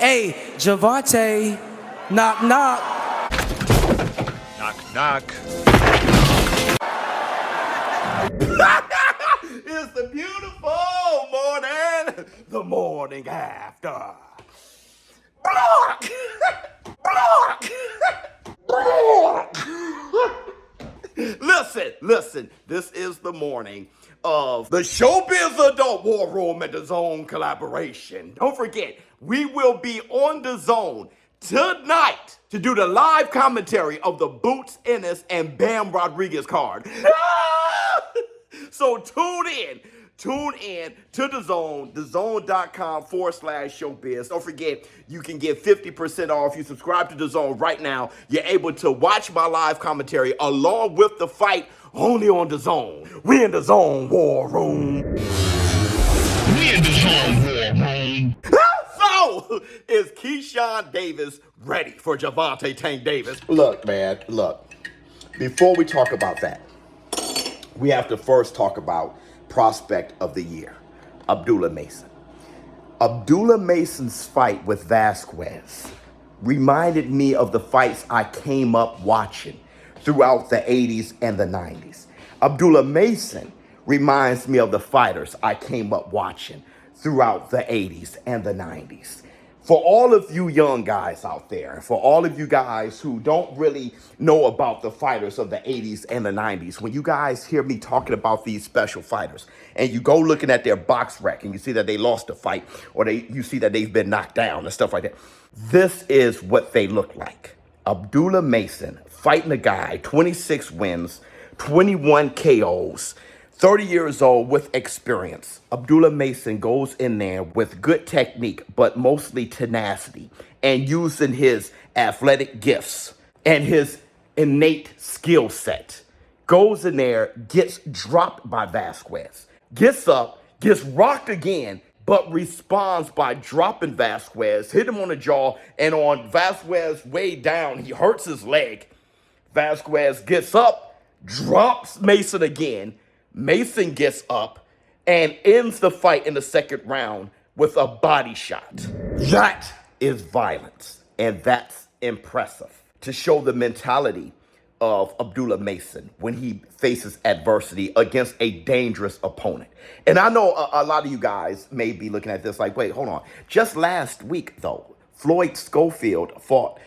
Hey, Gervonta, knock, knock. Knock, knock. It's the beautiful morning, the morning after. Block! Block! Block! Listen, this is the morning of the ShowBizz Adult War Room and the Zone collaboration. Don't forget, we will be on the Zone tonight to do the live commentary of the Boots Ennis and Bam Rodriguez card. So tune in to the Zone, thezone.com/showbiz. Don't forget, you can get 50% off. You subscribe to the Zone right now. You're able to watch my live commentary along with the fight only on the Zone. We in the Zone War Room. We in the Zone War Room. So, is Keyshawn Davis ready for Gervonta Tank Davis? Look, man, before we talk about that, we have to first talk about prospect of the year, Abdullah Mason. Abdullah Mason's fight with Vasquez reminded me of the fights I came up watching throughout the 80s and the 90s. Abdullah Mason reminds me of the fighters I came up watching throughout the 80s and the 90s. For all of you young guys out there, for all of you guys who don't really know about the fighters of the 80s and the 90s, when you guys hear me talking about these special fighters and you go looking at their box rec and you see that they lost a fight or you see that they've been knocked down and stuff like that, this is what they look like. Abdullah Mason fighting a guy, 26 wins, 21 KOs, 30 years old with experience. Abdullah Mason goes in there with good technique, but mostly tenacity, and using his athletic gifts and his innate skill set. Goes in there, gets dropped by Vasquez, gets up, gets rocked again, but responds by dropping Vasquez, hit him on the jaw, and on Vasquez way down, he hurts his leg. Vasquez gets up, drops Mason again. Mason gets up and ends the fight in the second round with a body shot. That is violence, and that's impressive to show the mentality of Abdullah Mason when he faces adversity against a dangerous opponent. And I know a lot of you guys may be looking at this like, wait, hold on. Just last week, though, Floyd Schofield fought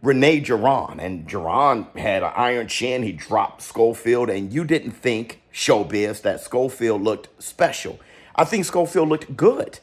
Rene Duran, and Duran had an iron chin. He dropped Schofield, and you didn't think, ShowBizz, that Schofield looked special. I think Schofield looked good,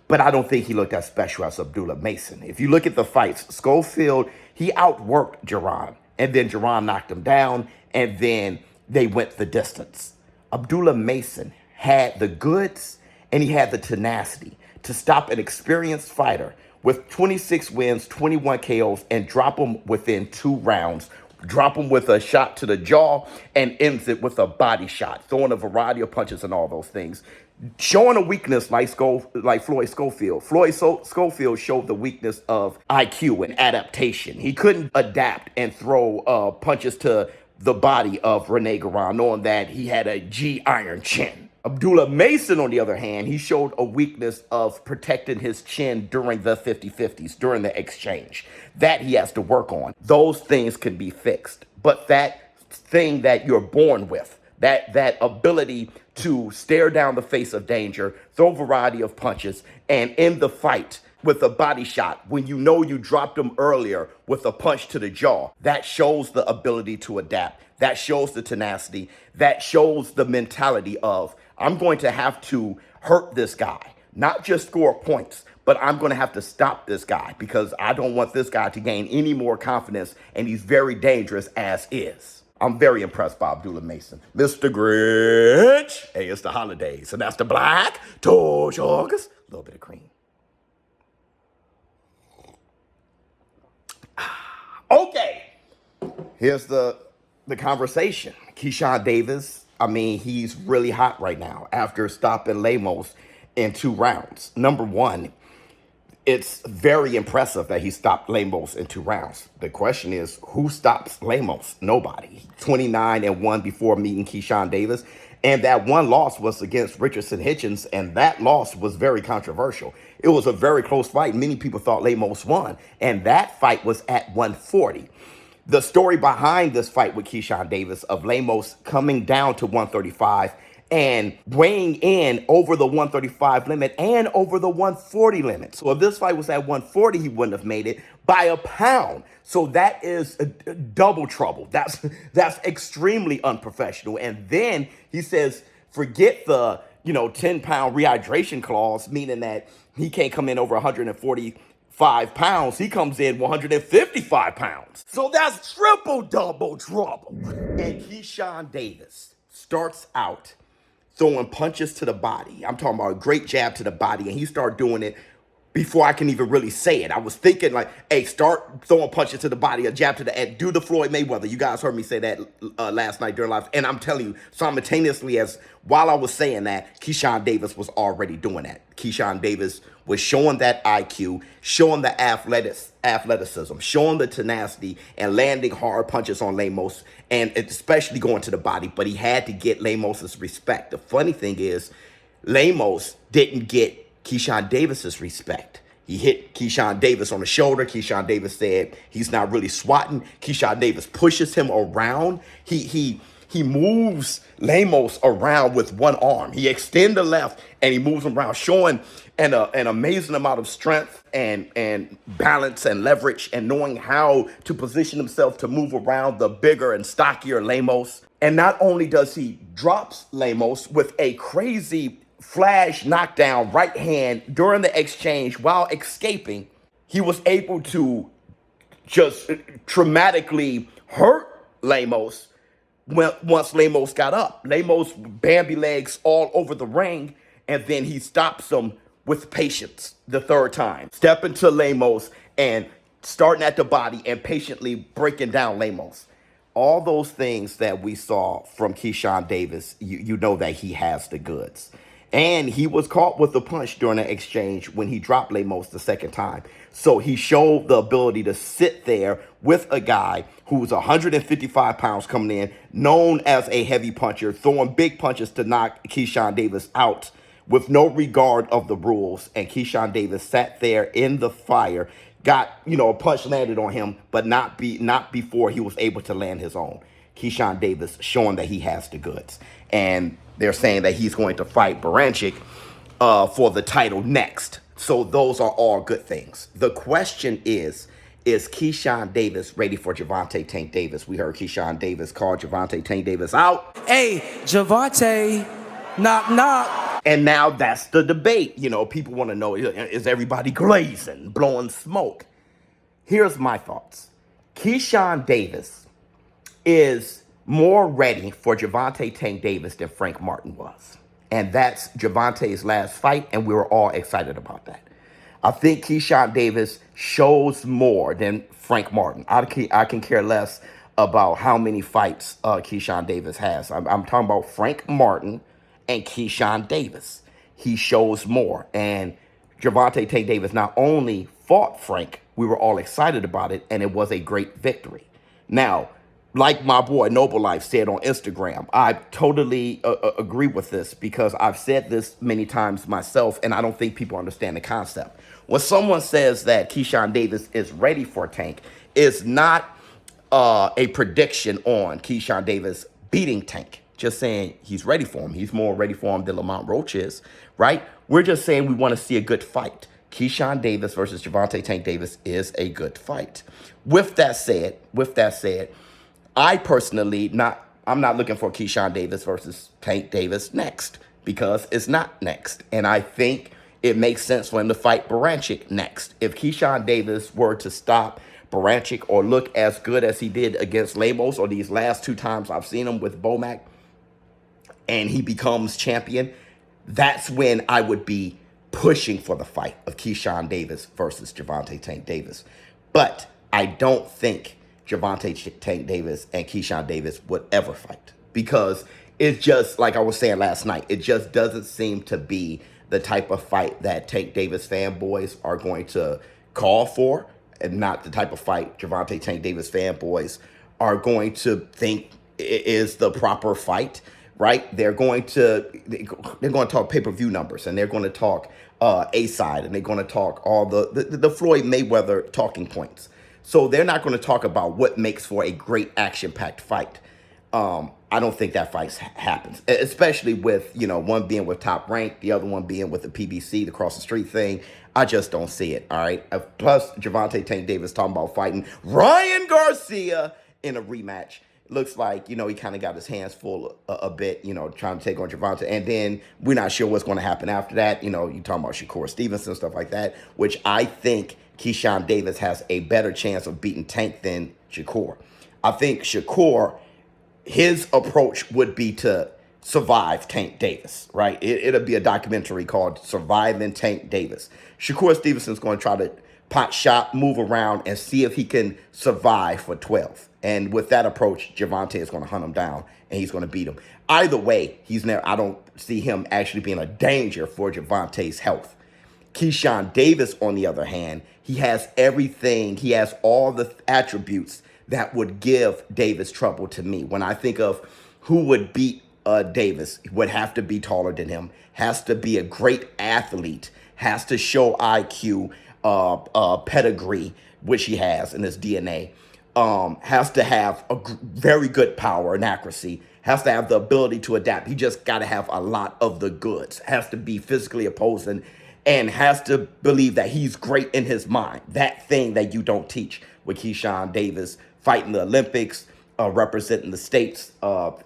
but I don't think he looked as special as Abdullah Mason. If you look at the fights, Schofield, he outworked Duran, and then Duran knocked him down, and then they went the distance. Abdullah Mason had the goods, and he had the tenacity to stop an experienced fighter with 26 wins, 21 KOs, and drop him within 2 rounds. Drop him with a shot to the jaw and ends it with a body shot, throwing a variety of punches and all those things. Showing a weakness like Floyd Schofield. Schofield showed the weakness of IQ and adaptation. He couldn't adapt and throw punches to the body of Rene Duran, knowing that he had a G iron chin. Abdullah Mason, on the other hand, he showed a weakness of protecting his chin during the 50-50s, during the exchange. That he has to work on. Those things can be fixed. But that thing that you're born with, that ability to stare down the face of danger, throw a variety of punches, and end the fight with a body shot when you know you dropped him earlier with a punch to the jaw, that shows the ability to adapt. That shows the tenacity. That shows the mentality of, I'm going to have to hurt this guy, not just score points, but I'm going to have to stop this guy because I don't want this guy to gain any more confidence, and he's very dangerous as is. I'm very impressed by Abdullah Mason. Mr. Grinch. Hey, it's the holidays, and that's the Black Torch August. A little bit of cream. Okay, here's the conversation. Keyshawn Davis, I mean, he's really hot right now after stopping Lemos in 2 rounds. Number one, it's very impressive that he stopped Lemos in 2 rounds. The question is, who stops Lemos? Nobody. 29-1 before meeting Keyshawn Davis. And that one loss was against Richardson Hitchens, and that loss was very controversial. It was a very close fight. Many people thought Lemos won, and that fight was at 140. The story behind this fight with Keyshawn Davis of Lemos coming down to 135 and weighing in over the 135 limit and over the 140 limit. So if this fight was at 140, he wouldn't have made it by a pound. So that is a double trouble. That's extremely unprofessional. And then he says, forget the 10-pound rehydration clause, meaning that he can't come in over 145 pounds. He comes in 155 pounds. So that's triple double trouble. And Keyshawn Davis starts out throwing punches to the body. I'm talking about a great jab to the body, and he started doing it before I can even really say it. I was thinking like, hey, start throwing punches to the body, a jab to the head, do the Floyd Mayweather. You guys heard me say that last night during live. And I'm telling you, simultaneously while I was saying that, Keyshawn Davis was already doing that. Keyshawn Davis was showing that IQ, showing the athleticism, showing the tenacity, and landing hard punches on Lemos, and especially going to the body. But he had to get Lemos's respect. The funny thing is, Lemos didn't get Keyshawn Davis's respect. He hit Keyshawn Davis on the shoulder. Keyshawn Davis said he's not really swatting. Keyshawn Davis pushes him around. He moves Lemos around with one arm. He extends the left and he moves him around, showing an amazing amount of strength and balance and leverage, and knowing how to position himself to move around the bigger and stockier Lemos. And not only does he drops Lemos with a crazy flash knockdown right hand during the exchange while escaping, he was able to just traumatically hurt Lemos once Lemos got up. Lemos Bambi legs all over the ring, and then he stops him with patience the third time. Stepping to Lemos and starting at the body and patiently breaking down Lemos. All those things that we saw from Keyshawn Davis, you know that he has the goods. And he was caught with a punch during the exchange when he dropped Lemos the second time. So he showed the ability to sit there with a guy who's 155 pounds coming in, known as a heavy puncher, throwing big punches to knock Keyshawn Davis out with no regard of the rules. And Keyshawn Davis sat there in the fire, got, a punch landed on him, but not before he was able to land his own. Keyshawn Davis showing that he has the goods. And they're saying that he's going to fight Baranchik for the title next. So those are all good things. The question is Keyshawn Davis ready for Gervonta Tank Davis? We heard Keyshawn Davis call Gervonta Tank Davis out. Hey, Gervonta, knock, knock. And now that's the debate. People want to know, is everybody glazing, blowing smoke? Here's my thoughts. Keyshawn Davis is more ready for Gervonta Tank Davis than Frank Martin was. And that's Gervonta's last fight, and we were all excited about that. I think Keyshawn Davis shows more than Frank Martin. I can care less about how many fights Keyshawn Davis has. I'm talking about Frank Martin and Keyshawn Davis. He shows more. And Gervonta Tank Davis not only fought Frank, we were all excited about it, and it was a great victory. Now, like my boy Noble Life said on Instagram, I totally agree with this, because I've said this many times myself, and I don't think people understand the concept. When someone says that Keyshawn Davis is ready for Tank, it's not a prediction on Keyshawn Davis beating Tank. Just saying he's ready for him. He's more ready for him than Lamont Roach is, right? We're just saying we want to see a good fight. Keyshawn Davis versus Gervonta Tank Davis is a good fight. With that said, I personally I'm not looking for Keyshawn Davis versus Tank Davis next, because it's not next. And I think it makes sense for him to fight Baranchik next. If Keyshawn Davis were to stop Baranchik or look as good as he did against Lemos, or these last two times I've seen him with Bomac, and he becomes champion, that's when I would be pushing for the fight of Keyshawn Davis versus Gervonta Tank Davis. But I don't think Gervonta Tank Davis and Keyshawn Davis would ever fight, because it's just, like I was saying last night, it just doesn't seem to be the type of fight that Tank Davis fanboys are going to call for, and not the type of fight Gervonta Tank Davis fanboys are going to think is the proper fight. right? They're going to talk pay-per-view numbers, and they're going to talk A-side, and they're going to talk all the Floyd Mayweather talking points. So they're not going to talk about what makes for a great action-packed fight. I don't think that fight happens, especially with, one being with Top Rank, the other one being with the PBC, the cross the street thing. I just don't see it, all right? Plus, Gervonta Tank Davis talking about fighting Ryan Garcia in a rematch. Looks like, he kind of got his hands full a bit, trying to take on Gervonta. And then we're not sure what's going to happen after that. You talking about Shakur Stevenson, stuff like that, which I think Keyshawn Davis has a better chance of beating Tank than Shakur. I think Shakur, his approach would be to survive Tank Davis, right? It'll be a documentary called Surviving Tank Davis. Shakur Stevenson's going to try to pot shot, move around, and see if he can survive for 12. And with that approach, Gervonta is going to hunt him down, and he's going to beat him. Either way, I don't see him actually being a danger for Gervonta's health. Keyshawn Davis, on the other hand, he has everything. He has all the attributes that would give Davis trouble to me. When I think of who would beat Davis, would have to be taller than him, has to be a great athlete, has to show IQ, pedigree, which he has in his DNA, has to have a very good power and accuracy, has to have the ability to adapt. He just got to have a lot of the goods, has to be physically opposing, and has to believe that he's great in his mind. That thing that you don't teach with Keyshawn Davis fighting the Olympics, representing the states,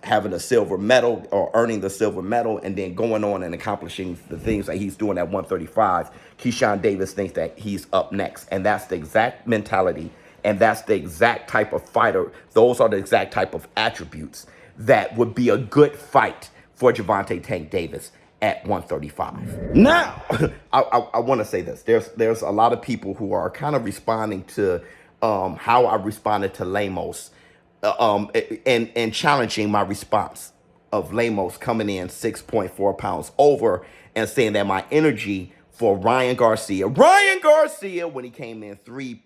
having a silver medal or earning the silver medal, and then going on and accomplishing the things that he's doing at 135. Keyshawn Davis thinks that he's up next. And that's the exact mentality, and that's the exact type of fighter. Those are the exact type of attributes that would be a good fight for Gervonta Tank Davis at 135. Now, I want to say this. There's a lot of people who are kind of responding to how I responded to Lemos, and challenging my response of Lemos coming in 6.4 pounds over and saying that my energy for Ryan Garcia, when he came in 3+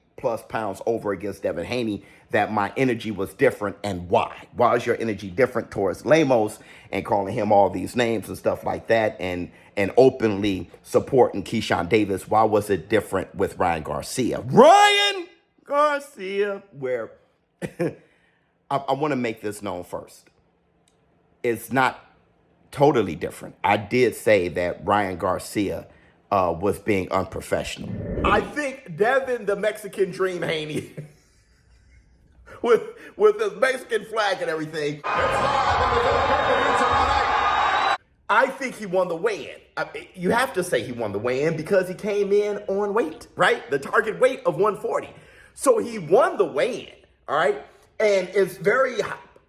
pounds over against Devin Haney, that my energy was different. And why? Why is your energy different towards Lemos and calling him all these names and stuff like that, and openly supporting Keyshawn Davis? Why was it different with Ryan Garcia? Ryan Garcia, where I want to make this known first. It's not totally different. I did say that Ryan Garcia was being unprofessional. I think Devin, the Mexican Dream Haney, with the Mexican flag and everything, I think he won the weigh-in. You have to say he won the weigh-in because he came in on weight, right? The target weight of 140. So he won the weigh-in, all right? And it's very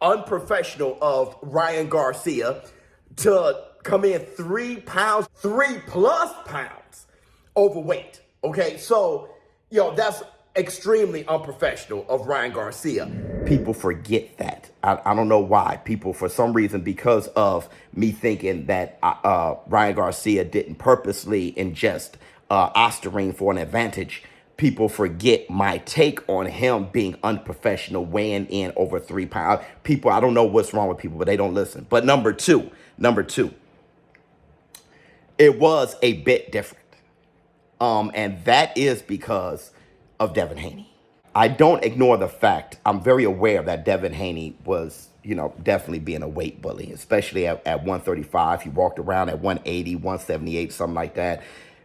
unprofessional of Ryan Garcia to come in 3+, pounds overweight. Okay, so, that's extremely unprofessional of Ryan Garcia. People forget that. I don't know why. People, for some reason, because of me thinking that Ryan Garcia didn't purposely ingest Ostarine for an advantage, people forget my take on him being unprofessional, weighing in over 3 pounds. People, I don't know what's wrong with people, but they don't listen. But number two, it was a bit different. And that is because of Devin Haney. I don't ignore the fact, I'm very aware that Devin Haney was, definitely being a weight bully, especially at 135. He walked around at 180, 178, something like that.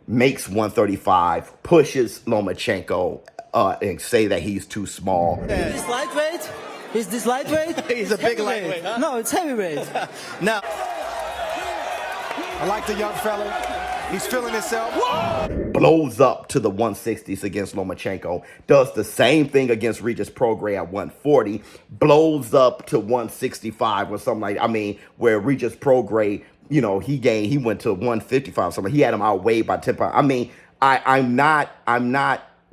Makes 135, pushes Lomachenko, and say that he's too small. Is this lightweight? Is this lightweight? He's a big lightweight, huh? No, it's heavyweight. Now, I like the young fella. He's feeling himself. Blows up to the 160s against Lomachenko. Does the same thing against Regis Prograis at 140. Blows up to 165 or something like that. Where Regis Prograis, he went to 155 or something. He had him outweighed by 10 pounds. I'm not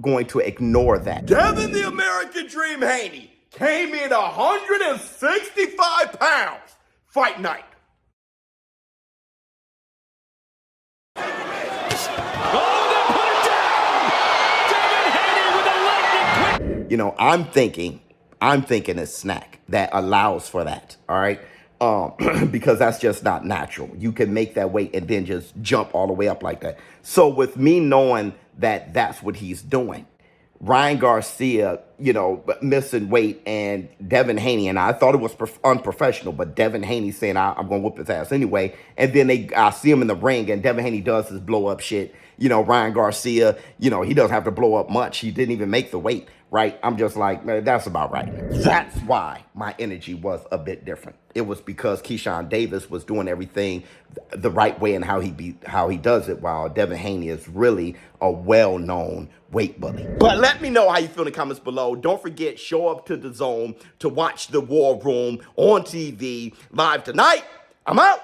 going to ignore that. Devin the American Dream Haney came in 165 pounds fight night. I'm thinking a snack that allows for that. All right. because that's just not natural. You can make that weight and then just jump all the way up like that. So with me knowing that that's what he's doing, Ryan Garcia, missing weight, and Devin Haney, and I thought it was unprofessional, but Devin Haney saying, I'm going to whoop his ass anyway. And then I see him in the ring, and Devin Haney does his blow up shit. Ryan Garcia, he doesn't have to blow up much. He didn't even make the weight, right? I'm just like, man, that's about right. That's why my energy was a bit different. It was because Keyshawn Davis was doing everything the right way and how he does it, while Devin Haney is really a well-known weight bully. But let me know how you feel in the comments below. Don't forget, show up to the Zone to watch the War Room on TV live tonight. I'm out.